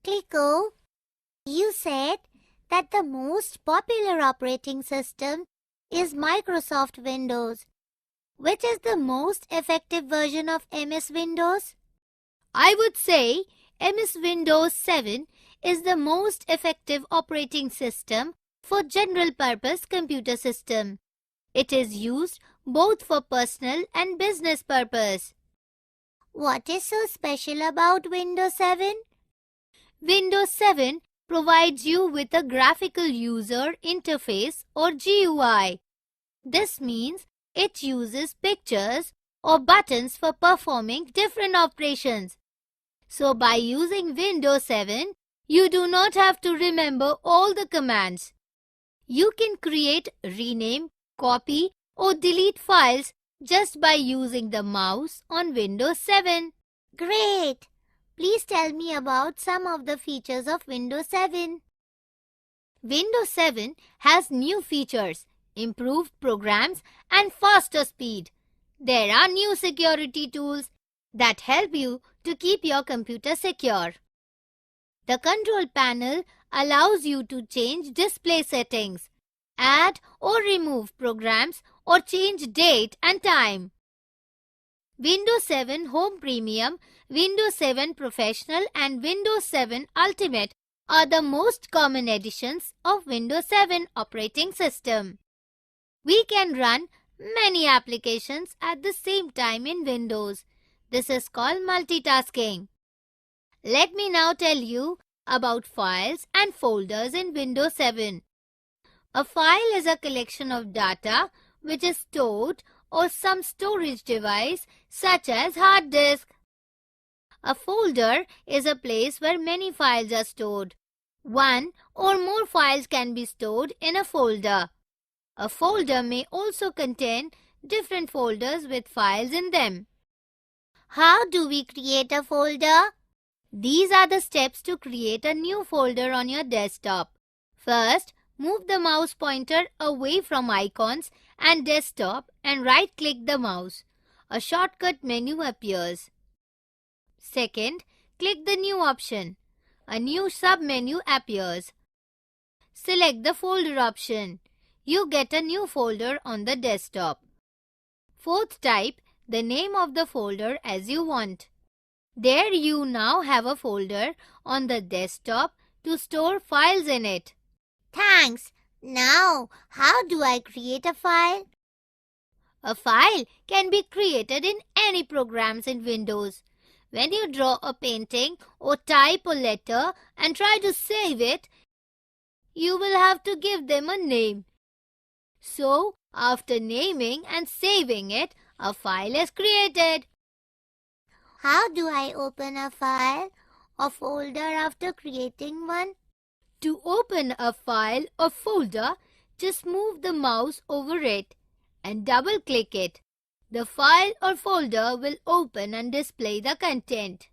Clicko, you said that the most popular operating system is Microsoft Windows. Which is the most effective version of MS Windows? I would say MS Windows 7 is the most effective operating system for general-purpose computer system. It is used both for personal and business purpose. What is so special about Windows 7? Windows 7 provides you with a graphical user interface or GUI. This means it uses pictures or buttons for performing different operations. So by using Windows 7, you do not have to remember all the commands. You can create, rename, copy or delete files just by using the mouse on Windows 7. Great! Please tell me about some of the features of Windows 7. Windows 7 has new features, improved programs and faster speed. There are new security tools that help you to keep your computer secure. The control panel allows you to change display settings, add or remove programs or change date and time. Windows 7 Home Premium, Windows 7 Professional and Windows 7 Ultimate are the most common editions of Windows 7 operating system. We can run many applications at the same time in Windows. This is called multitasking. Let me now tell you about files and folders in Windows 7. A file is a collection of data which is stored or some storage device such as hard disk. A folder is a place where many files are stored. One or more files can be stored in a folder. A folder may also contain different folders with files in them. How do we create a folder? These are the steps to create a new folder on your desktop. First, move the mouse pointer away from icons and desktop and right-click the mouse. A shortcut menu appears. Second, click the New option. A new sub-menu appears. Select the Folder option. You get a new folder on the desktop. Fourth, type the name of the folder as you want. There you now have a folder on the desktop to store files in it. Thanks. Now, how do I create a file? A file can be created in any programs in Windows. When you draw a painting or type a letter and try to save it, you will have to give them a name. So, after naming and saving it, a file is created. How do I open a file or folder after creating one? To open a file or folder, just move the mouse over it and double-click it. The file or folder will open and display the content.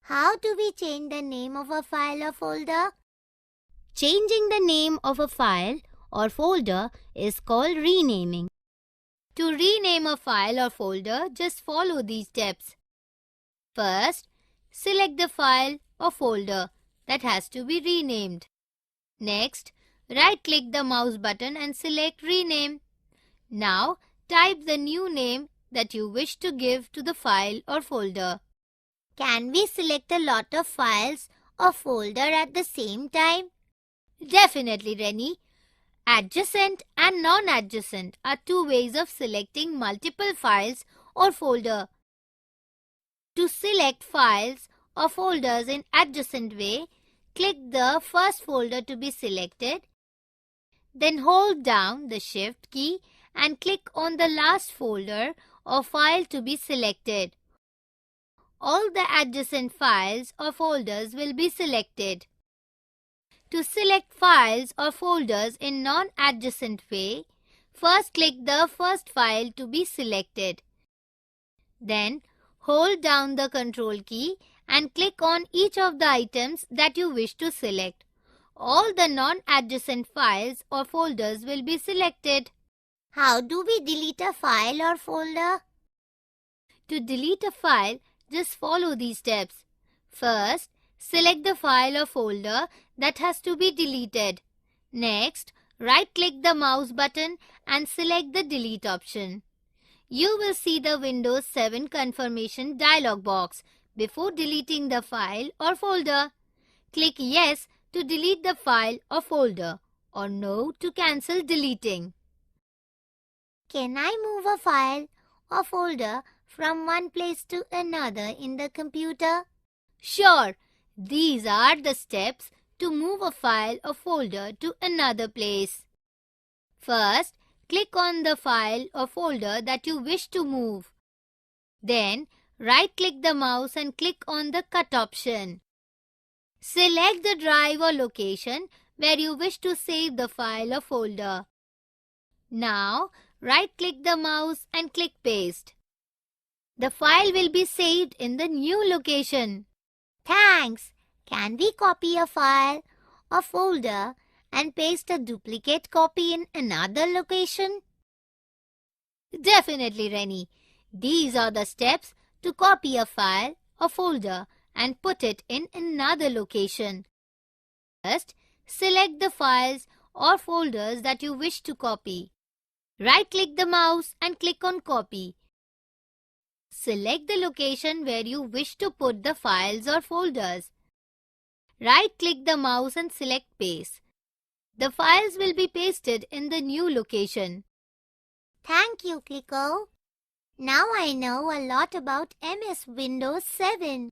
How do we change the name of a file or folder? Changing the name of a file or folder is called renaming. To rename a file or folder, just follow these steps. First, select the file or folder that has to be renamed. Next, right-click the mouse button and select Rename. Now, type the new name that you wish to give to the file or folder. Can we select a lot of files or folder at the same time? Definitely, Rennie. Adjacent and non-adjacent are two ways of selecting multiple files or folder. To select files or folders in adjacent way, click the first folder to be selected. Then hold down the Shift key and click on the last folder or file to be selected. All the adjacent files or folders will be selected. To select files or folders in non-adjacent way, first click the first file to be selected. Then hold down the Control key and click on each of the items that you wish to select. All the non-adjacent files or folders will be selected. How do we delete a file or folder? To delete a file, just follow these steps. First, select the file or folder that has to be deleted. Next, right-click the mouse button and select the delete option. You will see the Windows 7 confirmation dialog box before deleting the file or folder. Click Yes to delete the file or folder or No to cancel deleting. Can I move a file or folder from one place to another in the computer? Sure, these are the steps to move a file or folder to another place. First, click on the file or folder that you wish to move. Then, right-click the mouse and click on the Cut option. Select the drive or location where you wish to save the file or folder. Now, right-click the mouse and click Paste. The file will be saved in the new location. Thanks. Can we copy a file or folder and paste a duplicate copy in another location? Definitely, Rennie. These are the steps to copy a file or folder and put it in another location. First, select the files or folders that you wish to copy. Right-click the mouse and click on Copy. Select the location where you wish to put the files or folders. Right-click the mouse and select Paste. The files will be pasted in the new location. Thank you, Kliko. Now I know a lot about MS Windows 7.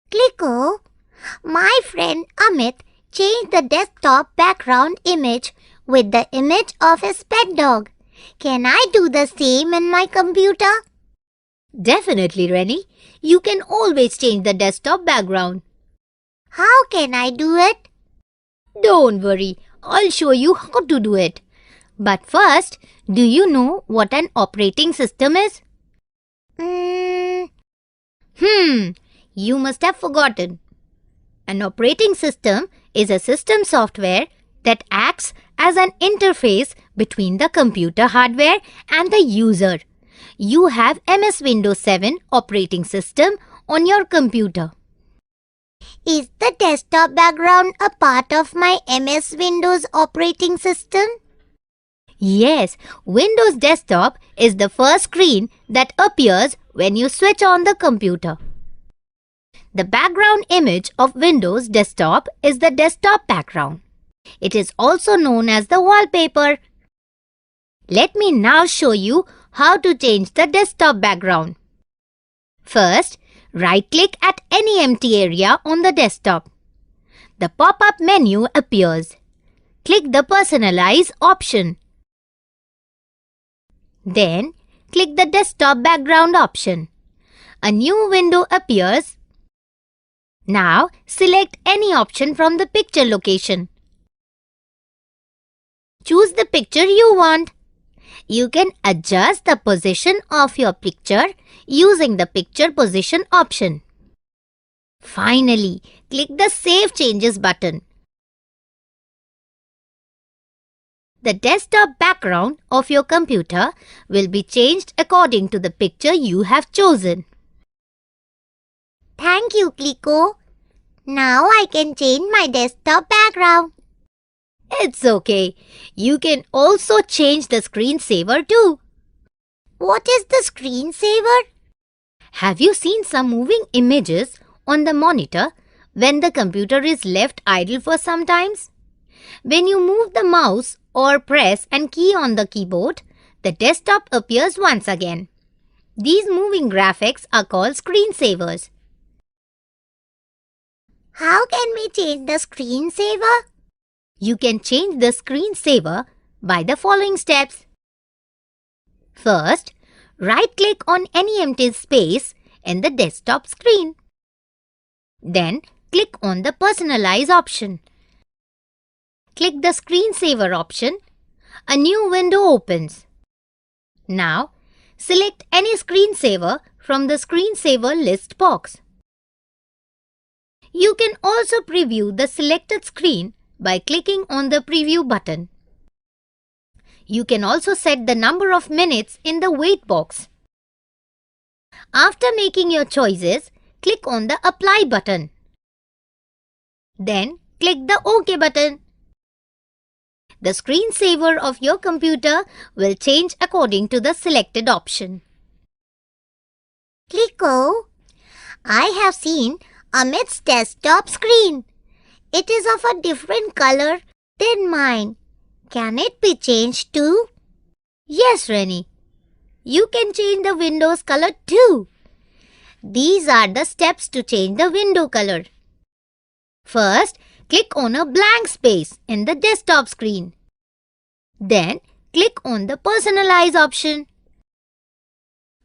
Kliko, my friend Amit changed the desktop background image with the image of his pet dog. Can I do the same in my computer? Definitely, Rennie. You can always change the desktop background. How can I do it? Don't worry, I'll show you how to do it. But first, do you know what an operating system is? You must have forgotten. An operating system is a system software that acts as an interface between the computer hardware and the user. You have MS Windows 7 operating system on your computer. Is the desktop background a part of my MS Windows operating system? Yes, Windows Desktop is the first screen that appears when you switch on the computer. The background image of Windows Desktop is the desktop background. It is also known as the wallpaper. Let me now show you how to change the desktop background. First, right-click at any empty area on the desktop. The pop-up menu appears. Click the Personalize option. Then, click the Desktop Background option. A new window appears. Now, select any option from the picture location. Choose the picture you want. You can adjust the position of your picture using the Picture Position option. Finally, click the Save Changes button. The desktop background of your computer will be changed according to the picture you have chosen. Thank you, Kliko. Now I can change my desktop background. It's okay. You can also change the screensaver too. What is the screensaver? Have you seen some moving images on the monitor when the computer is left idle for some times? When you move the mouse or press and key on the keyboard, the desktop appears once again. These moving graphics are called screensavers. How can we change the screensaver? You can change the screensaver by the following steps. First, right-click on any empty space in the desktop screen. Then, click on the Personalize option. Click the Screensaver option. A new window opens. Now, select any screensaver from the screensaver list box. You can also preview the selected screen by clicking on the preview button. You can also set the number of minutes in the wait box. After making your choices, click on the Apply button. Then click the OK button. The screensaver of your computer will change according to the selected option. Clicko, I have seen Amit's desktop screen. It is of a different color than mine. Can it be changed too? Yes, Rennie. You can change the window's color too. These are the steps to change the window color. First, click on a blank space in the desktop screen. Then, click on the Personalize option.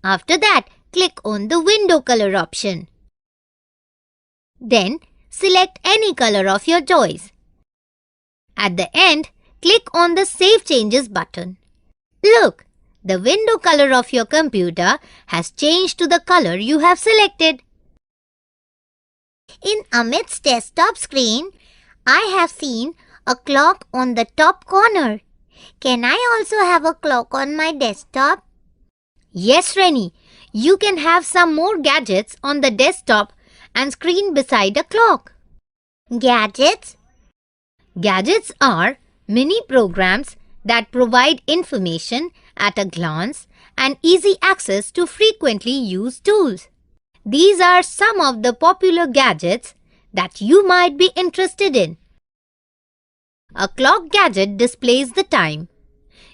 After that, click on the Window Color option. Then, select any color of your choice. At the end, click on the Save Changes button. Look, the window color of your computer has changed to the color you have selected. In Amit's desktop screen, I have seen a clock on the top corner. Can I also have a clock on my desktop? Yes, Rennie. You can have some more gadgets on the desktop and screen beside a clock. Gadgets? Gadgets are mini programs that provide information at a glance and easy access to frequently used tools. These are some of the popular gadgets that you might be interested in. A clock gadget displays the time.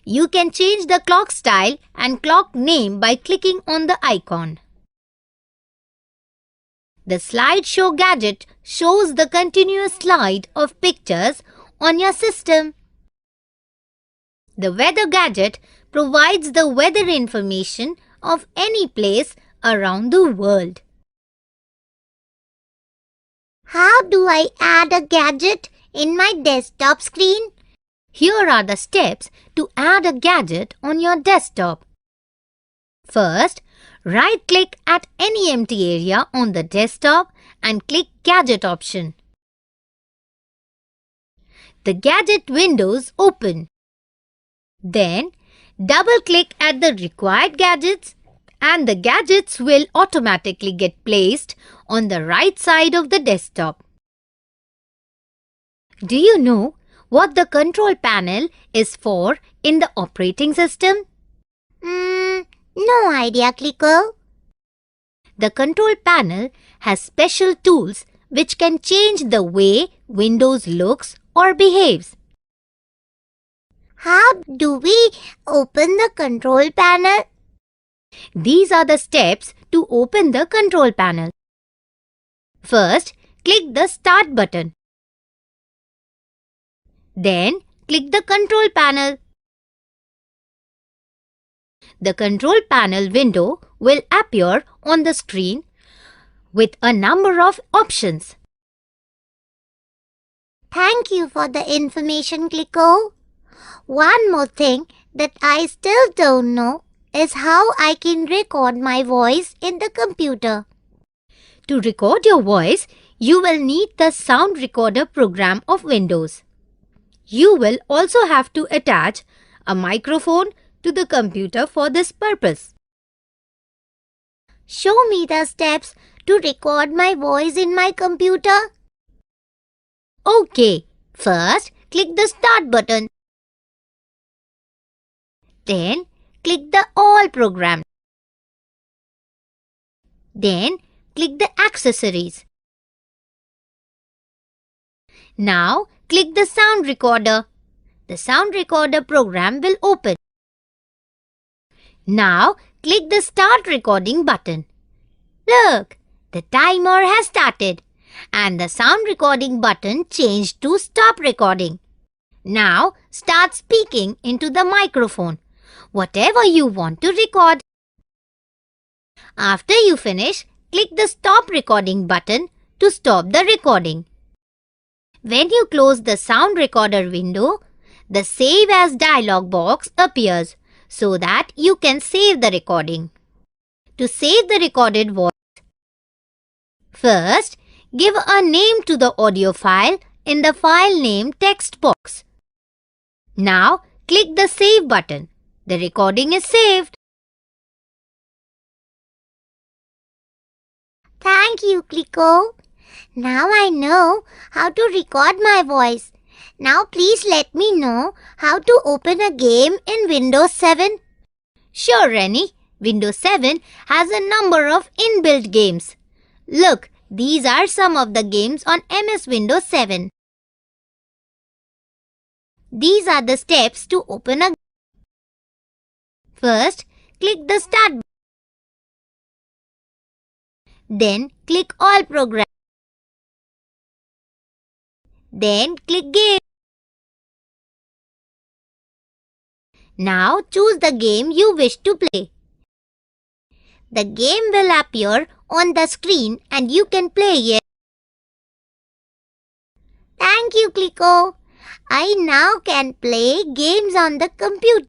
You can change the clock style and clock name by clicking on the icon. The slideshow gadget shows the continuous slide of pictures on your system. The weather gadget provides the weather information of any place around the world. How do I add a gadget in my desktop screen? Here are the steps to add a gadget on your desktop. First, right-click at any empty area on the desktop and click Gadget option. The gadget windows open. Then, double-click at the required gadgets and the gadgets will automatically get placed on the right side of the desktop. Do you know what the control panel is for in the operating system? No idea, Clicko. The control panel has special tools which can change the way Windows looks or behaves. How do we open the control panel? These are the steps to open the control panel. First, click the Start button. Then, click the Control panel. The Control panel window will appear on the screen with a number of options. Thank you for the information, Clicko. One more thing that I still don't know is how I can record my voice in the computer. To record your voice, you will need the Sound Recorder program of Windows. You will also have to attach a microphone to the computer for this purpose. Show me the steps to record my voice in my computer. Okay, first click the Start button. Then click the All program. Then click the Accessories. Now click the Sound Recorder. The Sound Recorder program will open. Now click the Start Recording button. Look, the timer has started and the sound recording button changed to Stop Recording. Now start speaking into the microphone, whatever you want to record. After you finish, click the Stop Recording button to stop the recording. When you close the sound recorder window, the Save As dialog box appears, so that you can save the recording. To save the recorded voice, first, give a name to the audio file in the File Name text box. Now, click the Save button. The recording is saved. Thank you, Kliko. Now I know how to record my voice. Now please let me know how to open a game in Windows 7. Sure, Rennie. Windows 7 has a number of inbuilt games. Look, these are some of the games on MS Windows 7. These are the steps to open a game. First, click the Start button. Then, click All Programs. Then, click Game. Now, choose the game you wish to play. The game will appear on the screen and you can play it. Thank you, Kliko. I now can play games on the computer.